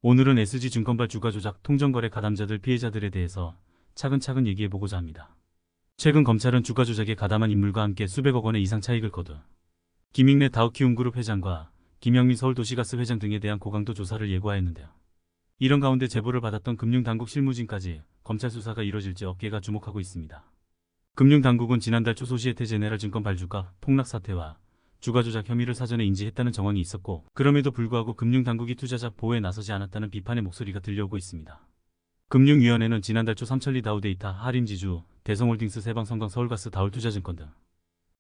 오늘은 SG증권발 주가조작 통정거래 가담자들 피해자들에 대해서 차근차근 얘기해보고자 합니다. 최근 검찰은 주가조작에 가담한 인물과 함께 수백억 원의 이상 차익을 거둔 김익래 다우키움그룹 회장과 김영민 서울도시가스 회장 등에 대한 고강도 조사를 예고하였는데요. 이런 가운데 제보를 받았던 금융당국 실무진까지 검찰 수사가 이뤄질지 업계가 주목하고 있습니다. 금융당국은 지난달 초 소시에테제네랄증권 발주가 폭락 사태와 주가조작 혐의를 사전에 인지했다는 정황이 있었고, 그럼에도 불구하고 금융당국이 투자자 보호에 나서지 않았다는 비판의 목소리가 들려오고 있습니다. 금융위원회는 지난달 초 삼천리 다우데이터, 하림지주, 대성홀딩스, 세방성광, 서울가스, 다울투자증권 등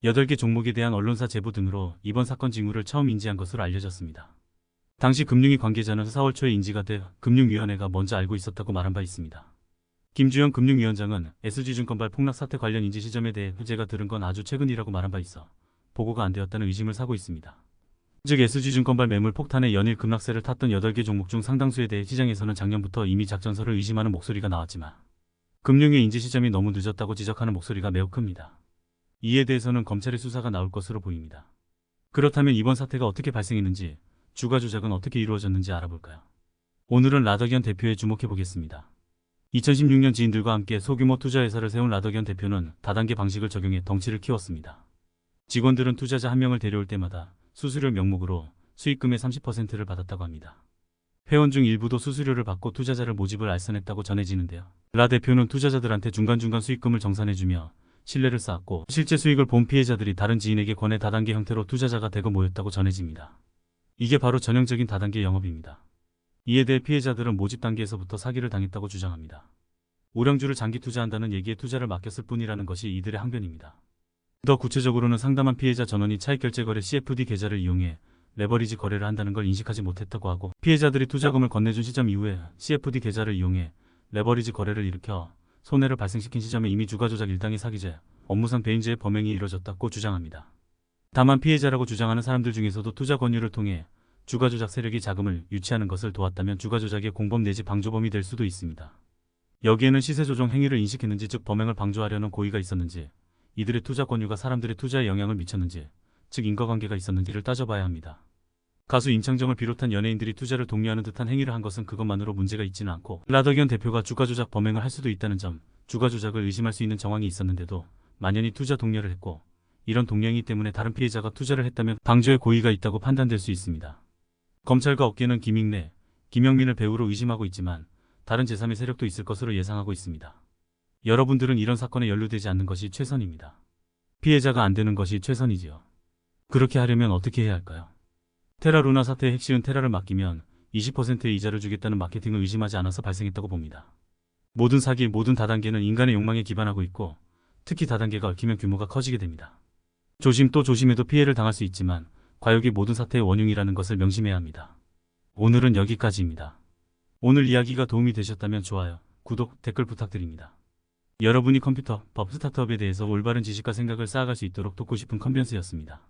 8개 종목에 대한 언론사 제보 등으로 이번 사건 징후를 처음 인지한 것으로 알려졌습니다. 당시 금융위 관계자는 4월 초에 인지가 돼 금융위원회가 먼저 알고 있었다고 말한 바 있습니다. 김주영 금융위원장은 SG증권발 폭락 사태 관련 인지 시점에 대해 제가 들은 건 아주 최근이라고 말한 바 있어 보고가 안 되었다는 의심을 사고 있습니다. 즉 SG증권발 매물 폭탄에 연일 급락세를 탔던 8개 종목 중 상당수에 대해 시장에서는 작년부터 이미 작전서를 의심하는 목소리가 나왔지만 금융위 인지 시점이 너무 늦었다고 지적하는 목소리가 매우 큽니다. 이에 대해서는 검찰의 수사가 나올 것으로 보입니다. 그렇다면 이번 사태가 어떻게 발생했는지, 주가 조작은 어떻게 이루어졌는지 알아볼까요? 오늘은 라더견 대표에 주목해보겠습니다. 2016년 지인들과 함께 소규모 투자회사를 세운 라더견 대표는 다단계 방식을 적용해 덩치를 키웠습니다. 직원들은 투자자 한 명을 데려올 때마다 수수료 명목으로 수익금의 30%를 받았다고 합니다. 회원 중 일부도 수수료를 받고 투자자를 모집을 알선했다고 전해지는데요. 라 대표는 투자자들한테 중간중간 수익금을 정산해주며 신뢰를 쌓았고, 실제 수익을 본 피해자들이 다른 지인에게 권해 다단계 형태로 투자자가 대거 모였다고 전해집니다. 이게 바로 전형적인 다단계 영업입니다. 이에 대해 피해자들은 모집 단계에서부터 사기를 당했다고 주장합니다. 우량주를 장기 투자한다는 얘기에 투자를 맡겼을 뿐이라는 것이 이들의 항변입니다. 더 구체적으로는 상담한 피해자 전원이 차익결제거래 CFD 계좌를 이용해 레버리지 거래를 한다는 걸 인식하지 못했다고 하고, 피해자들이 투자금을 건네준 시점 이후에 CFD 계좌를 이용해 레버리지 거래를 일으켜 손해를 발생시킨 시점에 이미 주가조작 일당의 사기죄, 업무상 배임죄의 범행이 이뤄졌다고 주장합니다. 다만 피해자라고 주장하는 사람들 중에서도 투자 권유를 통해 주가조작 세력이 자금을 유치하는 것을 도왔다면 주가조작의 공범 내지 방조범이 될 수도 있습니다. 여기에는 시세조정 행위를 인식했는지, 즉 범행을 방조하려는 고의가 있었는지, 이들의 투자 권유가 사람들의 투자에 영향을 미쳤는지, 즉 인과관계가 있었는지를 따져봐야 합니다. 가수 임창정을 비롯한 연예인들이 투자를 독려하는 듯한 행위를 한 것은 그것만으로 문제가 있지는 않고, 라더견 대표가 주가조작 범행을 할 수도 있다는 점, 주가조작을 의심할 수 있는 정황이 있었는데도 만연히 투자 독려를 했고, 이런 독려행위 때문에 다른 피해자가 투자를 했다면 방조의 고의가 있다고 판단될 수 있습니다. 검찰과 업계는 김익래, 김영민을 배우로 의심하고 있지만 다른 제3의 세력도 있을 것으로 예상하고 있습니다. 여러분들은 이런 사건에 연루되지 않는 것이 최선입니다. 피해자가 안 되는 것이 최선이지요. 그렇게 하려면 어떻게 해야 할까요? 테라루나 사태의 핵심은 테라를 맡기면 20%의 이자를 주겠다는 마케팅을 의심하지 않아서 발생했다고 봅니다. 모든 사기, 모든 다단계는 인간의 욕망에 기반하고 있고, 특히 다단계가 얽히면 규모가 커지게 됩니다. 조심 또 조심해도 피해를 당할 수 있지만 과욕이 모든 사태의 원흉이라는 것을 명심해야 합니다. 오늘은 여기까지입니다. 오늘 이야기가 도움이 되셨다면 좋아요, 구독, 댓글 부탁드립니다. 여러분이 컴퓨터, 법, 스타트업에 대해서 올바른 지식과 생각을 쌓아갈 수 있도록 돕고 싶은 컨텐츠였습니다.